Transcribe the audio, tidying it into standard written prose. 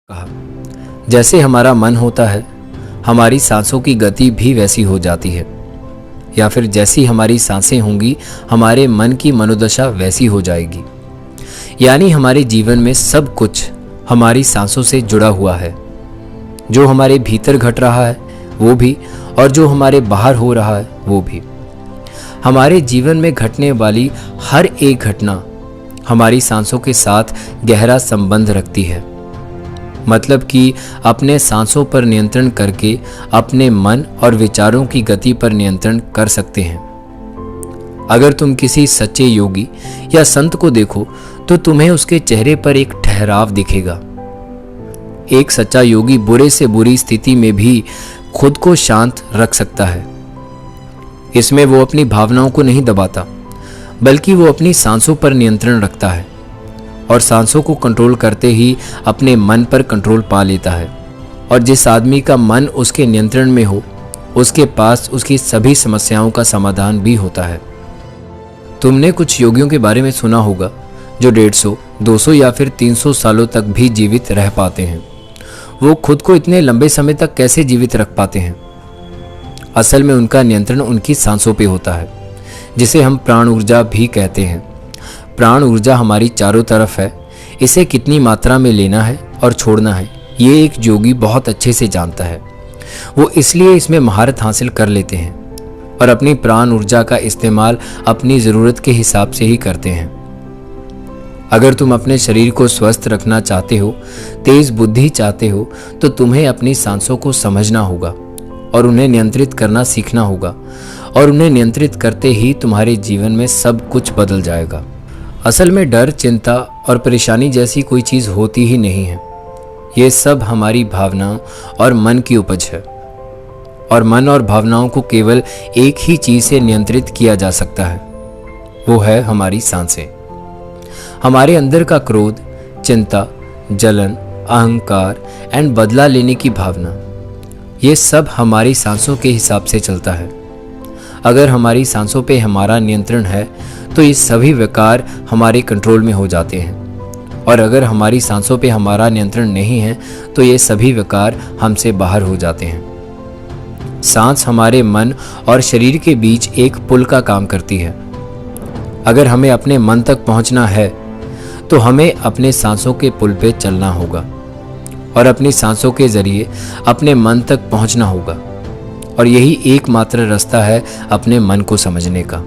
कहा, जैसे हमारा मन होता है हमारी सांसों की गति भी वैसी हो जाती है, या फिर जैसी हमारी सांसें होंगी हमारे मन की मनोदशा वैसी हो जाएगी। यानी हमारे जीवन में सब कुछ हमारी सांसों से जुड़ा हुआ है। जो हमारे भीतर घट रहा है वो भी, और जो हमारे बाहर हो रहा है वो भी। हमारे जीवन में घटने वाली हर एक घटना हमारी सांसों के साथ गहरा संबंध रखती है। मतलब कि अपने सांसों पर नियंत्रण करके अपने मन और विचारों की गति पर नियंत्रण कर सकते हैं। अगर तुम किसी सच्चे योगी या संत को देखो तो तुम्हें उसके चेहरे पर एक ठहराव दिखेगा। एक सच्चा योगी बुरे से बुरी स्थिति में भी खुद को शांत रख सकता है। इसमें वो अपनी भावनाओं को नहीं दबाता, बल्कि वो अपनी सांसों पर नियंत्रण रखता है और सांसों को कंट्रोल करते ही अपने मन पर कंट्रोल पा लेता है। और जिस आदमी का मन उसके नियंत्रण में हो उसके पास उसकी सभी समस्याओं का समाधान भी होता है। तुमने कुछ योगियों के बारे में सुना होगा जो 150, 200 या फिर 300 सालों तक भी जीवित रह पाते हैं। वो खुद को इतने लंबे समय तक कैसे जीवित रख पाते हैं? असल में उनका नियंत्रण उनकी सांसों पे होता है, जिसे हम प्राण ऊर्जा भी कहते हैं। प्राण ऊर्जा हमारी चारों तरफ है। इसे कितनी मात्रा में लेना है और छोड़ना है ये एक योगी बहुत अच्छे से जानता है। वो इसलिए इसमें महारत हासिल कर लेते हैं और अपनी प्राण ऊर्जा का इस्तेमाल अपनी ज़रूरत के हिसाब से ही करते हैं। अगर तुम अपने शरीर को स्वस्थ रखना चाहते हो, तेज बुद्धि चाहते हो, तो तुम्हें अपनी सांसों को समझना होगा और उन्हें नियंत्रित करना सीखना होगा। और उन्हें नियंत्रित करते ही तुम्हारे जीवन में सब कुछ बदल जाएगा। असल में डर, चिंता और परेशानी जैसी कोई चीज़ होती ही नहीं है। ये सब हमारी भावनाओं और मन की उपज है, और मन और भावनाओं को केवल एक ही चीज़ से नियंत्रित किया जा सकता है, वो है हमारी सांसें। हमारे अंदर का क्रोध, चिंता, जलन, अहंकार एंड बदला लेने की भावना, ये सब हमारी सांसों के हिसाब से चलता है। अगर हमारी सांसों पे हमारा नियंत्रण है तो ये सभी विकार हमारे कंट्रोल में हो जाते हैं, और अगर हमारी सांसों पे हमारा नियंत्रण नहीं है तो ये सभी विकार हमसे बाहर हो जाते हैं। सांस हमारे मन और शरीर के बीच एक पुल का काम करती है। अगर हमें अपने मन तक पहुंचना है तो हमें अपने सांसों के पुल पे चलना होगा और अपनी सांसों के जरिए अपने मन तक पहुंचना होगा। और यही एकमात्र रास्ता है अपने मन को समझने का।